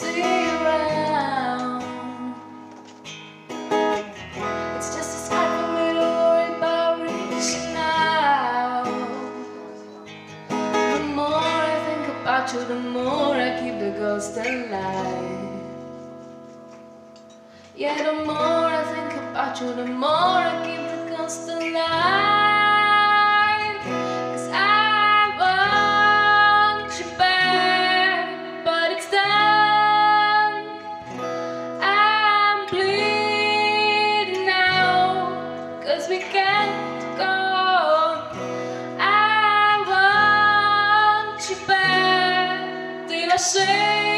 see you around. It's just as hard for me to worry about reaching out. The more I think about you, the more I keep the ghost alive. Yeah, the more I think about you, the more I keep the ghost alive. 'Cause I want you back, but it's done. I'm bleeding now, 'cause we can't go on. I want you back till I say